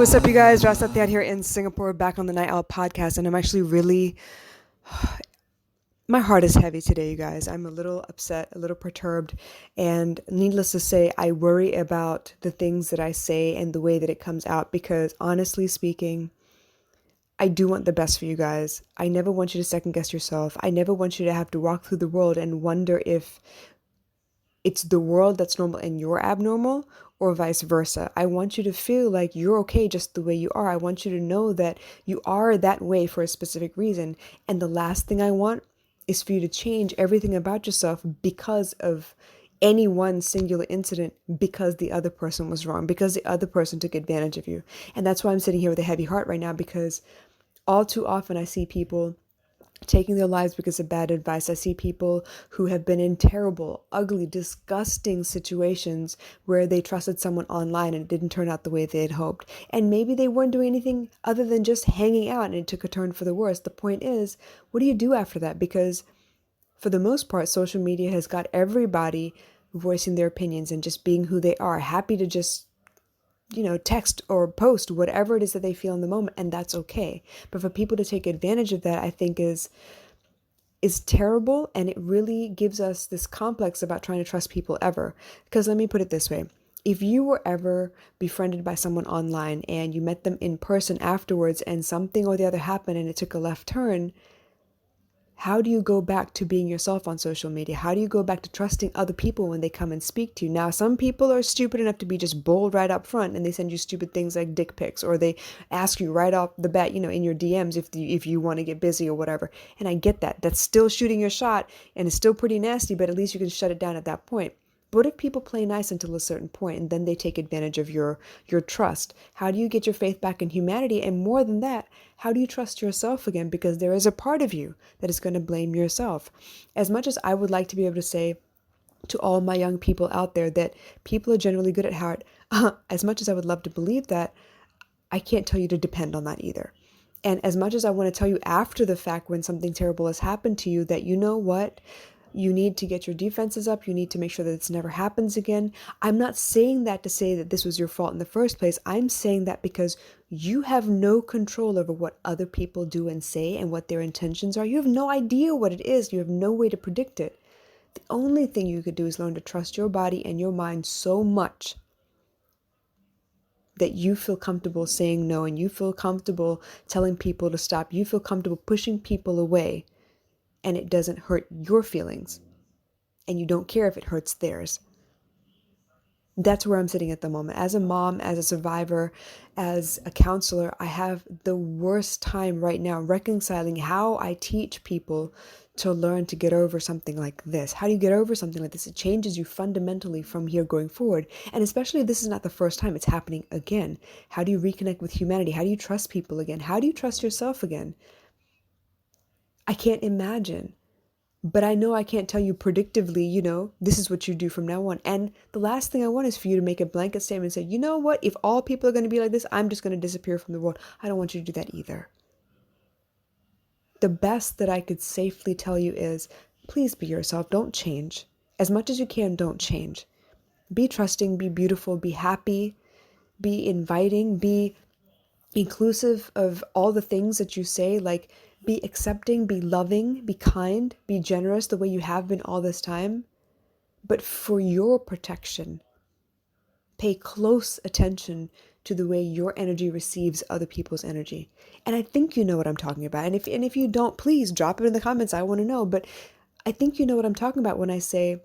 what's up, you guys? Ras Satyan here in Singapore, back on the Night Owl podcast, and I'm actually really, my heart is heavy today, you guys. I'm a little upset, a little perturbed, and needless to say, I worry about the things that I say and the way that it comes out because, honestly speaking, I do want the best for you guys. I never want you to second guess yourself. I never want you to have to walk through the world and wonder if it's the world that's normal and you're abnormal or vice versa. I want you to feel like you're okay just the way you are. I want you to know that you are that way for a specific reason. And the last thing I want is for you to change everything about yourself because of any one singular incident, because the other person was wrong, because the other person took advantage of you. And that's why I'm sitting here with a heavy heart right now, because all too often I see people taking their lives because of bad advice. I see people who have been in terrible, ugly, disgusting situations where they trusted someone online and it didn't turn out the way they had hoped. And maybe they weren't doing anything other than just hanging out and it took a turn for the worse. The point is, what do you do after that? Because for the most part, social media has got everybody voicing their opinions and just being who they are, happy to just text or post whatever it is that they feel in the moment, and that's okay. But for people to take advantage of that, I think is terrible, and it really gives us this complex about trying to trust people ever. Because let me put it this way. If you were ever befriended by someone online and you met them in person afterwards and something or the other happened and it took a left turn, how do you go back to being yourself on social media? How do you go back to trusting other people when they come and speak to you? Now, some people are stupid enough to be just bold right up front and they send you stupid things like dick pics, or they ask you right off the bat, in your DMs if you want to get busy or whatever. And I get that. That's still shooting your shot and it's still pretty nasty, but at least you can shut it down at that point. But what if people play nice until a certain point and then they take advantage of your trust? How do you get your faith back in humanity? And more than that, how do you trust yourself again? Because there is a part of you that is going to blame yourself. As much as I would like to be able to say to all my young people out there that people are generally good at heart, as much as I would love to believe that, I can't tell you to depend on that either. And as much as I want to tell you after the fact when something terrible has happened to you that you know what, you need to get your defenses up. You need to make sure that this never happens again. I'm not saying that to say that this was your fault in the first place. I'm saying that because you have no control over what other people do and say and what their intentions are. You have no idea what it is. You have no way to predict it. The only thing you could do is learn to trust your body and your mind so much that you feel comfortable saying no and you feel comfortable telling people to stop. You feel comfortable pushing people away and it doesn't hurt your feelings and you don't care if it hurts theirs. That's where I'm sitting at the moment. As a mom, as a survivor, as a counselor, I have the worst time right now reconciling how I teach people to learn to get over something like this. How do you get over something like this? It changes you fundamentally from here going forward. And especially if this is not the first time it's happening again. How do you reconnect with humanity? How do you trust people again? How do you trust yourself again? I can't imagine. But I know I can't tell you predictively, this is what you do from now on. And the last thing I want is for you to make a blanket statement and say, you know what, if all people are going to be like this, I'm just going to disappear from the world. I don't want you to do that either. The best that I could safely tell you is, please be yourself. Don't change. As much as you can, don't change. Be trusting, be beautiful, be happy, be inviting, be inclusive of all the things that you say, like be accepting, be loving, be kind, be generous the way you have been all this time. But for your protection, pay close attention to the way your energy receives other people's energy. And I think you know what I'm talking about. And if you don't, please drop it in the comments. I want to know. But I think you know what I'm talking about when I say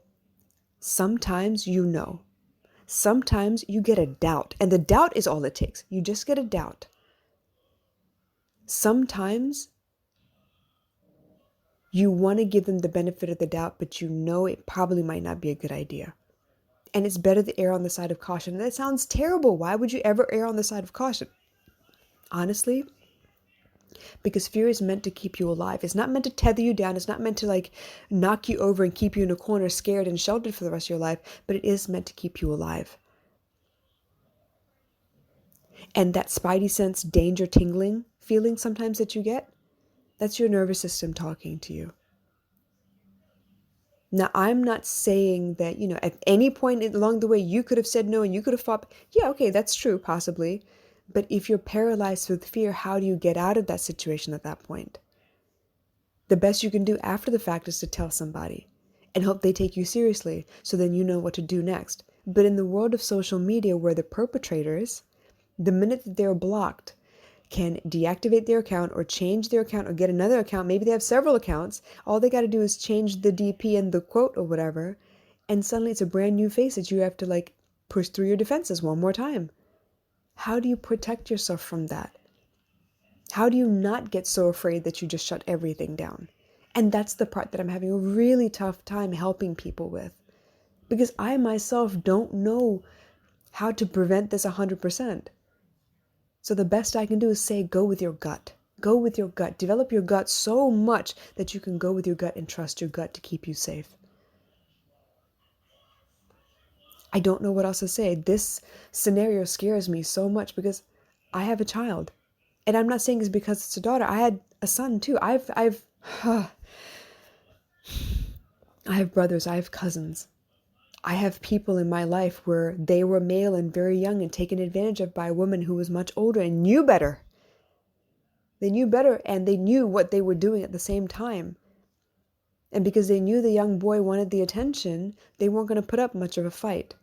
sometimes you know. Sometimes you get a doubt. And the doubt is all it takes. You just get a doubt. Sometimes you want to give them the benefit of the doubt, but you know it probably might not be a good idea. And it's better to err on the side of caution. And that sounds terrible. Why would you ever err on the side of caution? Honestly, because fear is meant to keep you alive. It's not meant to tether you down. It's not meant to knock you over and keep you in a corner scared and sheltered for the rest of your life, but it is meant to keep you alive. And that spidey sense danger tingling feeling sometimes that you get, that's your nervous system talking to you. Now, I'm not saying that, at any point along the way, you could have said no and you could have fought. Yeah, okay, that's true, possibly. But if you're paralyzed with fear, how do you get out of that situation at that point? The best you can do after the fact is to tell somebody and hope they take you seriously, so then you know what to do next. But in the world of social media, where the perpetrators, the minute that they're blocked, can deactivate their account or change their account or get another account. Maybe they have several accounts. All they got to do is change the DP and the quote or whatever. And suddenly it's a brand new face that you have to like push through your defenses one more time. How do you protect yourself from that? How do you not get so afraid that you just shut everything down? And that's the part that I'm having a really tough time helping people with. Because I myself don't know how to prevent this 100%. So the best I can do is say, go with your gut. Go with your gut. Develop your gut so much that you can go with your gut and trust your gut to keep you safe. I don't know what else to say. This scenario scares me so much because I have a child. And I'm not saying it's because it's a daughter. I had a son too. I have brothers. I have cousins. I have people in my life where they were male and very young and taken advantage of by a woman who was much older and knew better. They knew better, and they knew what they were doing at the same time. And because they knew the young boy wanted the attention, they weren't going to put up much of a fight.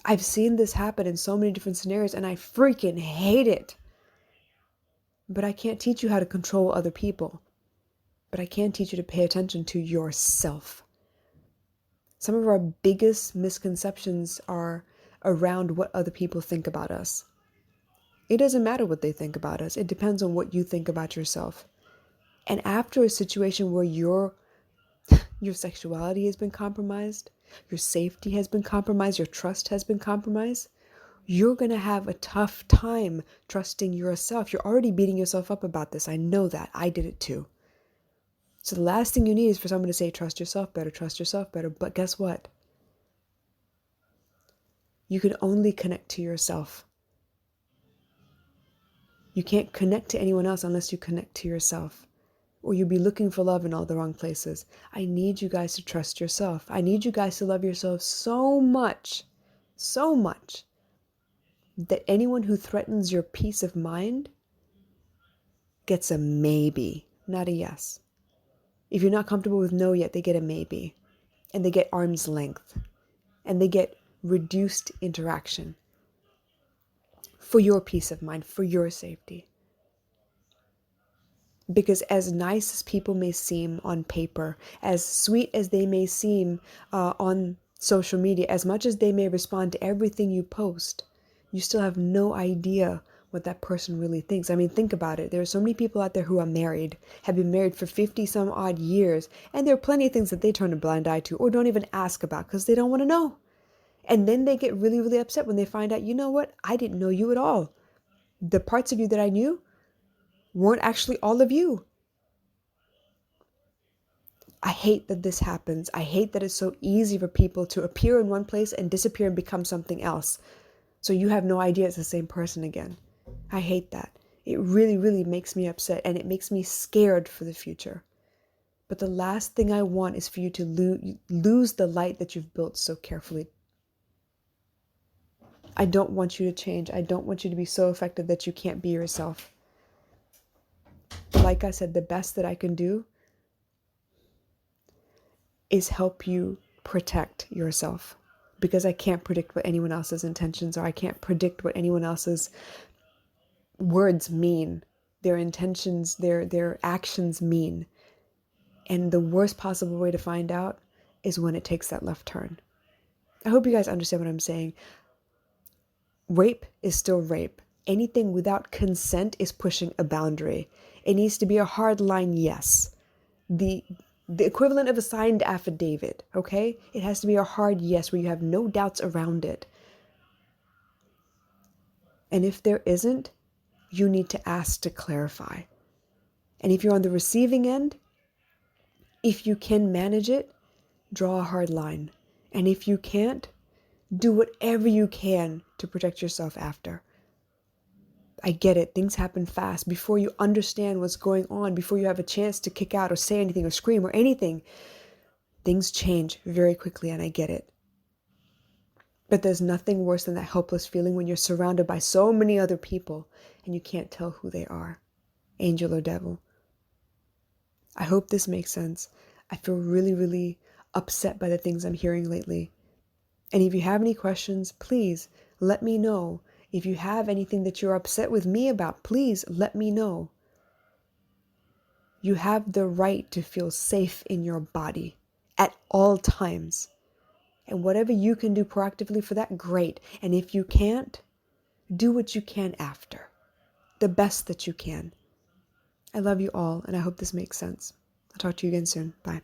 I've seen this happen in so many different scenarios, and I freaking hate it. But I can't teach you how to control other people. But I can teach you to pay attention to yourself. Some of our biggest misconceptions are around what other people think about us. It doesn't matter what they think about us. It depends on what you think about yourself. And after a situation where your sexuality has been compromised, your safety has been compromised, your trust has been compromised, you're going to have a tough time trusting yourself. You're already beating yourself up about this. I know that. I did it too. So the last thing you need is for someone to say, trust yourself better, trust yourself better. But guess what? You can only connect to yourself. You can't connect to anyone else unless you connect to yourself. Or you'll be looking for love in all the wrong places. I need you guys to trust yourself. I need you guys to love yourself so much, that anyone who threatens your peace of mind gets a maybe, not a yes. If you're not comfortable with no yet, they get a maybe. And they get arm's length. And they get reduced interaction. For your peace of mind, for your safety. Because as nice as people may seem on paper, as sweet as they may seem on social media, as much as they may respond to everything you post, you still have no idea what that person really thinks. I mean, think about it. There are so many people out there who are married, have been married for 50 some odd years, and there are plenty of things that they turn a blind eye to or don't even ask about because they don't want to know. And then they get really, really upset when they find out, you know what? I didn't know you at all. The parts of you that I knew weren't actually all of you. I hate that this happens. I hate that it's so easy for people to appear in one place and disappear and become something else. So you have no idea it's the same person again. I hate that. It really, really makes me upset, and it makes me scared for the future. But the last thing I want is for you to lose the light that you've built so carefully. I don't want you to change. I don't want you to be so effective that you can't be yourself. Like I said, the best that I can do is help you protect yourself, because I can't predict what anyone else's intentions are. I can't predict what anyone else's words mean, their intentions, their actions mean. And the worst possible way to find out is when it takes that left turn. I hope you guys understand what I'm saying. Rape is still rape. Anything without consent is pushing a boundary. It needs to be a hard line, yes. The equivalent of a signed affidavit, okay? It has to be a hard yes where you have no doubts around it. And if there isn't, you need to ask to clarify. And if you're on the receiving end, if you can manage it, draw a hard line. And if you can't, do whatever you can to protect yourself after. I get it. Things happen fast. Before you understand what's going on, before you have a chance to kick out or say anything or scream or anything, things change very quickly, and I get it. But there's nothing worse than that helpless feeling when you're surrounded by so many other people and you can't tell who they are, angel or devil. I hope this makes sense. I feel really, really upset by the things I'm hearing lately. And if you have any questions, please let me know. If you have anything that you're upset with me about, please let me know. You have the right to feel safe in your body at all times. And whatever you can do proactively for that, great. And if you can't, do what you can after. The best that you can. I love you all, and I hope this makes sense. I'll talk to you again soon. Bye.